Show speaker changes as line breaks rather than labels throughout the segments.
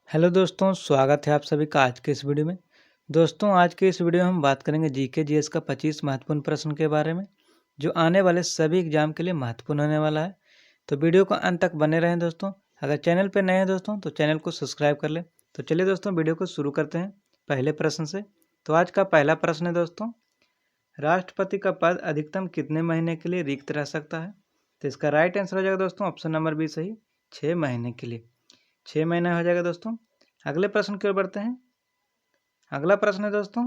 Hello दोस्तों, स्वागत है आप सभी का आज के इस वीडियो में। दोस्तों, आज के इस वीडियो में हम बात करेंगे जीके जीएस का 25 महत्वपूर्ण प्रश्न के बारे में, जो आने वाले सभी एग्जाम के लिए महत्वपूर्ण होने वाला है। तो वीडियो को अंत तक बने रहें दोस्तों। अगर चैनल पर नए हैं दोस्तों तो चैनल को सब्सक्राइब कर लें। तो चलिए दोस्तों, वीडियो को शुरू करते हैं पहले प्रश्न से। तो आज का पहला प्रश्न है दोस्तों, राष्ट्रपति का पद अधिकतम कितने महीने के लिए रिक्त रह सकता है? तो इसका राइट आंसर हो जाएगा दोस्तों ऑप्शन नंबर बी सही, 6 महीने के लिए। 6 महीना हो जाएगा दोस्तों। अगले प्रश्न की ओर बढ़ते हैं। अगला प्रश्न है दोस्तों,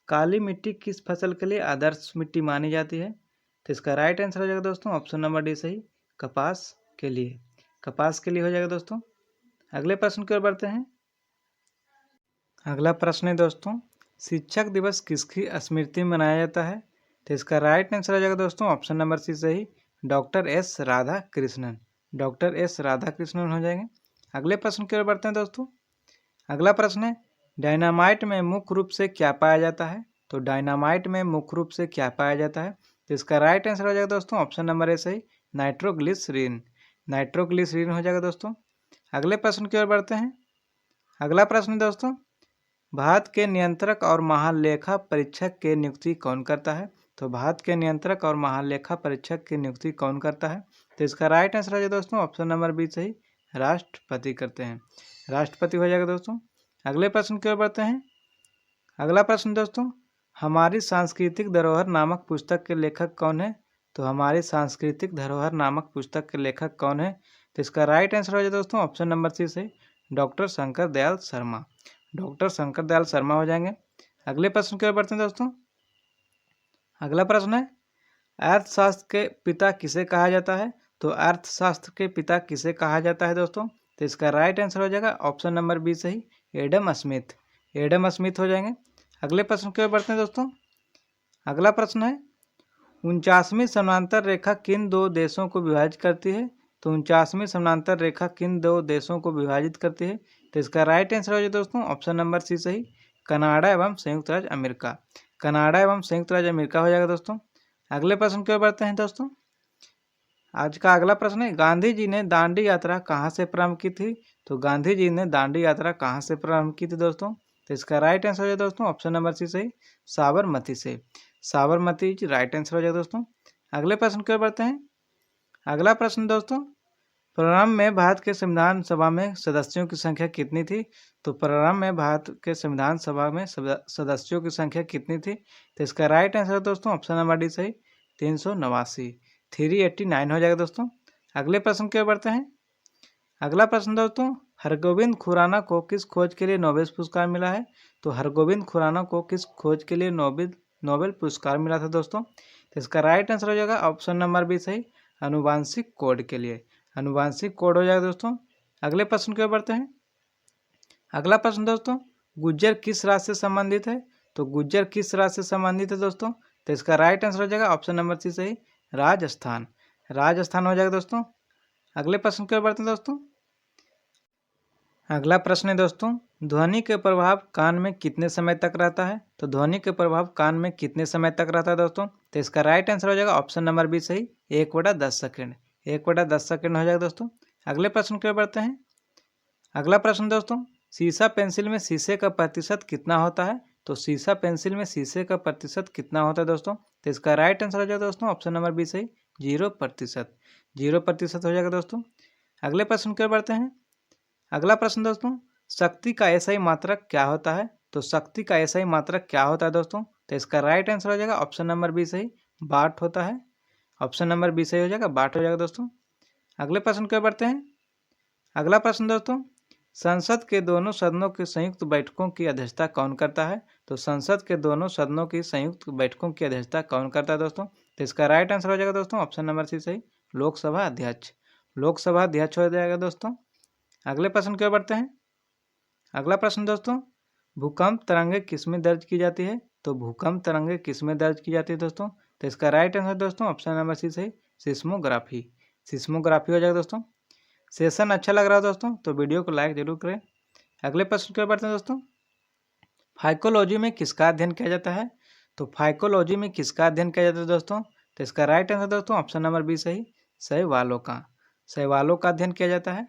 काली मिट्टी किस फसल के लिए आदर्श मिट्टी मानी जाती है? तो इसका राइट आंसर हो जाएगा दोस्तों ऑप्शन नंबर डी सही, कपास के लिए। कपास के लिए हो जाएगा दोस्तों। अगले प्रश्न की ओर बढ़ते हैं। अगला प्रश्न है दोस्तों, शिक्षक दिवस किसकी स्मृति में मनाया जाता है? तो इसका राइट आंसर हो जाएगा दोस्तों ऑप्शन नंबर सी सही, doctor S Radha Krishnan. Doctor S Radha Krishnan हो जाएंगे। अगले प्रश्न की ओर बढ़ते हैं दोस्तों। अगला प्रश्न है, डायनामाइट में मुख्य रूप से क्या पाया जाता है? तो डायनामाइट में मुख्य रूप से क्या पाया जाता है? तो इसका राइट आंसर हो जाएगा दोस्तों ऑप्शन नंबर ए सही, नाइट्रोग्लिसरीन। नाइट्रोग्लिसरीन हो जाएगा दोस्तों। अगले प्रश्न की ओर बढ़ते हैं। अगला प्रश्न दोस्तों, भारत के नियंत्रक और महालेखा परीक्षक की नियुक्ति कौन करता है? तो भारत के नियंत्रक और महालेखा परीक्षक की नियुक्ति कौन करता है? तो इसका राइट आंसर हो जाएगा दोस्तों ऑप्शन नंबर बी सही, राष्ट्रपति करते हैं। राष्ट्रपति हो जाएगा दोस्तों। अगले प्रश्न की ओर बढ़ते हैं। अगला प्रश्न दोस्तों, हमारी सांस्कृतिक धरोहर नामक पुस्तक के लेखक कौन है? तो हमारी सांस्कृतिक धरोहर नामक पुस्तक के लेखक कौन है? तो इसका राइट आंसर हो जाएगा दोस्तों ऑप्शन नंबर सी से, डॉक्टर शंकर दयाल शर्मा। डॉक्टर शंकर दयाल शर्मा हो जाएंगे। अगले प्रश्न की ओर बढ़ते हैं दोस्तों। अगला प्रश्न है, अर्थशास्त्र के पिता किसे कहा जाता है? तो अर्थशास्त्र के पिता किसे कहा जाता है दोस्तों? तो इसका राइट आंसर हो जाएगा ऑप्शन नंबर बी सही, एडम स्मिथ। एडम स्मिथ हो जाएंगे। अगले प्रश्न की ओर बढ़ते हैं दोस्तों। अगला प्रश्न है, 49वीं समानांतर रेखा किन दो देशों को विभाजित करती है? तो 49वीं समानांतर रेखा किन दो देशों को विभाजित करती है? तो इसका राइट आंसर हो जाए दोस्तों ऑप्शन नंबर सी सही, कनाडा एवं संयुक्त राज्य अमेरिका। कनाडा एवं संयुक्त राज्य अमेरिका हो जाएगा दोस्तों। अगले प्रश्न की ओर बढ़ते हैं दोस्तों। आज का अगला प्रश्न है, गांधी जी ने दांडी यात्रा कहाँ से प्रारंभ की थी? तो गांधी जी ने दांडी यात्रा कहाँ से प्रारंभ की थी दोस्तों? तो इसका राइट आंसर हो जाए दोस्तों ऑप्शन नंबर सी सही, साबरमती से। साबरमती राइट आंसर हो जाएगा दोस्तों। अगले प्रश्न की ओर बढ़ते हैं। अगला प्रश्न दोस्तों, प्रारंभ में भारत के संविधान सभा में सदस्यों की संख्या कितनी थी? तो प्रारंभ में भारत के संविधान सभा में सदस्यों की संख्या कितनी थी? तो इसका राइट आंसर दोस्तों ऑप्शन नंबर डी सही, 389। 389 हो जाएगा दोस्तों। अगले प्रश्न की ओर बढ़ते हैं। अगला प्रश्न दोस्तों, हरगोविंद खुराना को किस खोज के लिए नोबेल पुरस्कार मिला है? तो हरगोविंद खुराना को किस खोज के लिए नोबेल पुरस्कार मिला था दोस्तों? तो इसका राइट आंसर हो जाएगा ऑप्शन नंबर बी सही, अनुवांशिक कोड के लिए। अनुवांशिक कोड हो जाएगा दोस्तों। अगले प्रश्न की ओर बढ़ते हैं। अगला प्रश्न दोस्तों, गुज्जर किस राज्य से संबंधित है? तो गुज्जर किस राज्य से संबंधित है दोस्तों? तो इसका राइट आंसर हो जाएगा ऑप्शन नंबर सी सही, राजस्थान। राजस्थान हो जाएगा दोस्तों। अगले प्रश्न की ओर बढ़ते हैं दोस्तों। अगला प्रश्न है दोस्तों, ध्वनि के प्रभाव कान में कितने समय तक रहता है? तो ध्वनि के प्रभाव कान में कितने समय तक रहता है दोस्तों? तो इसका राइट आंसर हो जाएगा ऑप्शन नंबर बी सही, 1/10 सेकेंड। 1/10 सेकेंड हो जाएगा दोस्तों। अगले प्रश्न की ओर बढ़ते हैं। अगला प्रश्न दोस्तों, सीसा पेंसिल में शीशे का प्रतिशत कितना होता है? तो सीसा पेंसिल में शीशे का प्रतिशत कितना होता है दोस्तों? तो इसका राइट आंसर हो जाएगा दोस्तों ऑप्शन नंबर बी सही, 0%। 0% हो जाएगा दोस्तों। अगले प्रश्न की ओर बढ़ते हैं। अगला प्रश्न दोस्तों, शक्ति का एसआई मात्रक क्या होता है? तो शक्ति का एसआई मात्रक क्या होता है दोस्तों? तो इसका राइट आंसर हो जाएगा ऑप्शन नंबर बी सही, वाट होता है। ऑप्शन नंबर बी सही हो जाएगा, वाट हो जाएगा दोस्तों। अगले प्रश्न की ओर बढ़ते हैं। अगला प्रश्न दोस्तों, संसद के दोनों सदनों की संयुक्त बैठकों की अध्यक्षता कौन करता है? तो संसद के दोनों सदनों की संयुक्त बैठकों की अध्यक्षता कौन करता है दोस्तों? तो इसका राइट आंसर हो जाएगा दोस्तों ऑप्शन नंबर सी सही, लोकसभा अध्यक्ष। लोकसभा अध्यक्ष हो जाएगा दोस्तों। अगले प्रश्न की ओर बढ़ते हैं। अगला प्रश्न दोस्तों, भूकंप तरंगें किसमें दर्ज की जाती है? तो भूकंप तरंगें किसमें दर्ज की जाती है दोस्तों? तो इसका राइट आंसर दोस्तों ऑप्शन नंबर सी सही, सिस्मोग्राफी। सिस्मोग्राफी हो जाएगा दोस्तों। सेशन अच्छा लग रहा है दोस्तों तो वीडियो को लाइक जरूर करें। अगले प्रश्न की ओर बढ़ते हैं दोस्तों, फाइकोलॉजी में किसका अध्ययन किया जाता है? तो फाइकोलॉजी में किसका अध्ययन किया जाता है दोस्तों? तो इसका राइट आंसर दोस्तों ऑप्शन नंबर बी सही, शैवालों का। शैवालों का अध्ययन किया जाता है।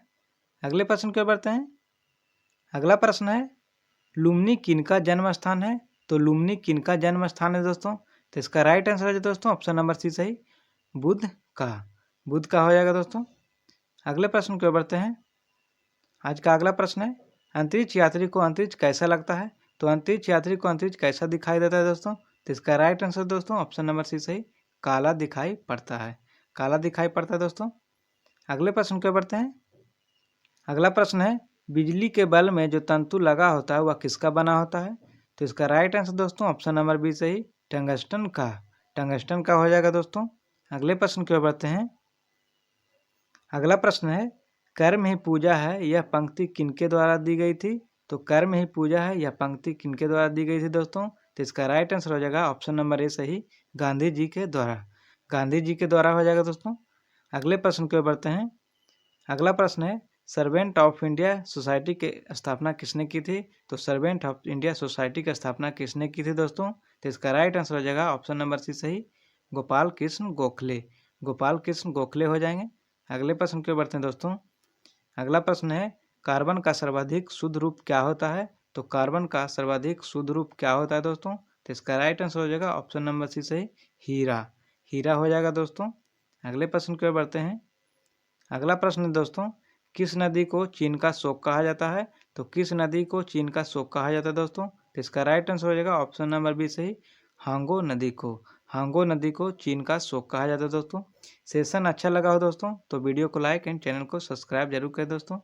अगले प्रश्न की ओर बढ़ते हैं। अगला प्रश्न है लुम्नी किनका जन्म स्थान है? तो लुम्नी किनका जन्म स्थान है दोस्तों? तो इसका राइट आंसर है दोस्तों ऑप्शन नंबर सी सही, बुध का। बुध का हो जाएगा दोस्तों। अगले प्रश्न की ओर बढ़ते हैं। आज का अगला प्रश्न है अंतरिक्ष यात्री को अंतरिक्ष कैसा लगता है? तो अंतरिक्ष यात्री को अंतरिक्ष कैसा दिखाई देता है दोस्तों? तो इसका राइट आंसर दोस्तों ऑप्शन नंबर सी सही, काला दिखाई पड़ता है। काला दिखाई पड़ता है दोस्तों। अगले प्रश्न की ओर बढ़ते हैं। अगला प्रश्न है बिजली के बल्ब में जो तंतु लगा होता है वह किसका बना होता है? तो इसका राइट आंसर दोस्तों ऑप्शन नंबर बी सही, टंगस्टन का। टंगस्टन का हो जाएगा दोस्तों। अगले प्रश्न की ओर बढ़ते हैं। अगला प्रश्न है कर्म ही पूजा है यह पंक्ति किनके द्वारा दी गई थी? तो कर्म ही पूजा है यह पंक्ति किनके द्वारा दी गई थी दोस्तों? तो इसका राइट आंसर हो जाएगा ऑप्शन नंबर ए सही, गांधी जी के द्वारा। गांधी जी के द्वारा हो जाएगा दोस्तों। अगले प्रश्न की ओर बढ़ते हैं। अगला प्रश्न है सर्वेंट ऑफ इंडिया सोसाइटी की स्थापना किसने की थी? तो सर्वेंट ऑफ इंडिया सोसाइटी की स्थापना किसने की थी दोस्तों? तो इसका राइट आंसर हो जाएगा ऑप्शन नंबर सी सही, गोपाल कृष्ण गोखले। गोपाल कृष्ण गोखले हो जाएंगे। अगले प्रश्न की ओर बढ़ते हैं दोस्तों। अगला प्रश्न है कार्बन का सर्वाधिक शुद्ध रूप क्या होता है? तो कार्बन का सर्वाधिक शुद्ध रूप क्या होता है दोस्तों? तो इसका राइट आंसर हो जाएगा ऑप्शन नंबर सी सही, हीरा। हीरा हो जाएगा दोस्तों। अगले प्रश्न की ओर बढ़ते हैं। अगला प्रश्न है दोस्तों किस नदी को चीन का शोक कहा जाता है? तो किस नदी को चीन का शोक कहा जाता है दोस्तों? तो इसका राइट आंसर हो जाएगा ऑप्शन नंबर बी सही, हांगो नदी को। हांगो नदी को चीन का शोक कहा जाता है दोस्तों। सेशन अच्छा लगा हो दोस्तों तो वीडियो को लाइक एंड चैनल को सब्सक्राइब जरूर करें दोस्तों।